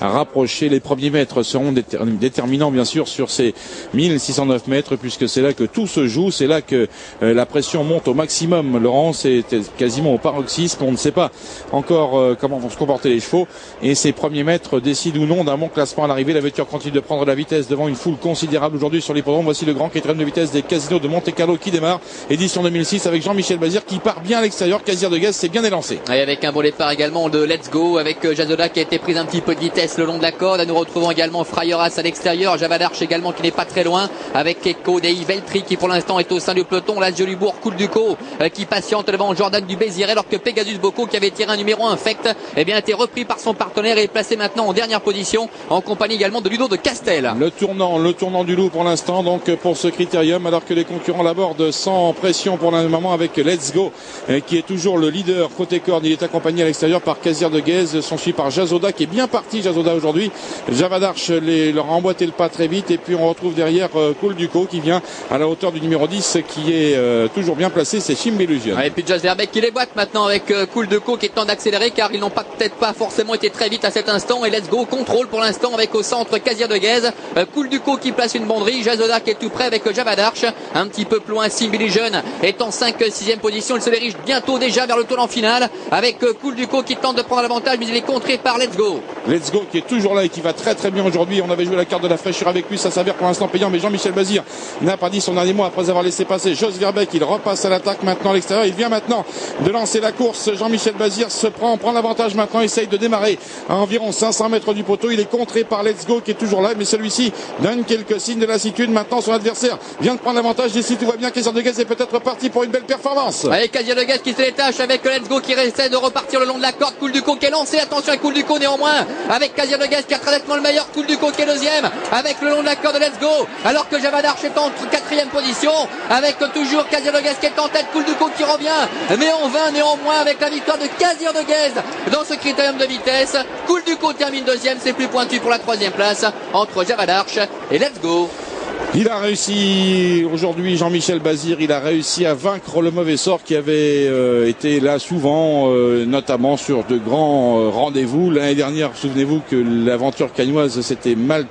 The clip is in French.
rapprocher. Les premiers mètres seront déterminants bien sûr sur ces 1609 mètres, puisque c'est là que tout se joue, c'est là que la pression monte au maximum. Laurent, c'est quasiment au paroxysme, on ne sait pas encore comment vont se comporter les chevaux, et ces premiers mètres décident ou non d'un bon classement à l'arrivée. La voiture continue de prendre la vitesse devant une foule considérable aujourd'hui sur l'hippodrome. Voici le grand quatrième de vitesse des Casinos de Monte-Carlo qui démarre, édition 2006, avec Jean-Michel Bazir qui part bien à l'extérieur. Casir de Gaz s'est bien élancé. Et avec un bon départ également de Let's Go, avec Jazoda qui a été prise un petit peu de vitesse le long de la corde. Nous retrouvons également Frayeras à l'extérieur, Javadarche également qui n'est pas très loin, avec Echo Dei Veltri qui pour l'instant est au sein du peloton. Là, Jolibourg, Coul Ducos qui patiente devant Jordan du Béziré, alors que Pegasus Bocco, qui avait tiré un numéro infect, a été repris par son partenaire et est placé maintenant en dernière position, en compagnie également de Ludo de Castel. Le tournant du loup pour l'instant, donc pour ce critérium, alors que les concurrents l'abordent sans pression pour le moment, avec Let's Go qui est toujours le leader côté corde. Il est accompagné à l'extérieur par Casir de Guèze, son suivi par Jazoda qui est bien parti. Jazoda aujourd'hui, Javadarche leur a emboîté le pas très vite, et puis on retrouve derrière Coul Ducos qui vient à la hauteur du numéro 10 qui est toujours bien placé, c'est Chimbelusion. Et puis Jos Verbeek qui les boite maintenant avec Coul Ducos qui est temps d'accélérer, car ils n'ont peut-être pas forcément été très vite à cet instant, et Let's Go contrôle pour l'instant avec au centre Casir de Guèze, Coul Ducos qui place une banderie, Jazoda qui est tout près avec Javadarche, un petit peu plus loin. Chimbelusion est en 5-6e position, il se dirige bientôt déjà vers le tournant final avec Coul Ducos qui tente de prendre l'avantage, mais il est contré par Let's Go. Let's Go qui est toujours là et qui va très très bien aujourd'hui. On avait joué la carte de la fraîcheur avec lui, ça s'avère pour l'instant payant, mais Jean-Michel Bazir n'a pas dit son dernier mot après avoir laissé passer Jos Verbeek. Il repasse à l'attaque maintenant à l'extérieur, il vient maintenant de lancer la course. Jean-Michel Bazir prend l'avantage maintenant, essaye de démarrer à environ 500 mètres du poteau. Il est contré par Let's Go qui est toujours là, mais celui-ci donne quelques signes de lassitude. Maintenant son adversaire vient de prendre l'avantage, et si tout va bien, Casir de Guèze est peut-être parti pour une belle performance. Allez, Casir de Guèze qui se détache avec Let's Go qui essaie de repartir le long de la corde. Coul Ducos qui est lancé, attention à Coul Ducos néanmoins, avec Casir de Guèze qui a très nettement le meilleur. Coul Ducos qui est deuxième avec le long de la corde de Let's Go, alors que Javadarche est en 4e position avec toujours Casir de Guèze qui est en tête. Coul Ducos qui revient, mais en vain néanmoins avec la victoire de Casir de Guèze dans ce critérium de vitesse. Coul Ducos termine deuxième, c'est plus pointu pour la 3e place entre Javadarche et Let's Go. Il a réussi aujourd'hui, Jean-Michel Bazir, il a réussi à vaincre le mauvais sort qui avait été là souvent, notamment sur de grands rendez-vous. L'année dernière, souvenez-vous que l'aventure cagnoise s'était mal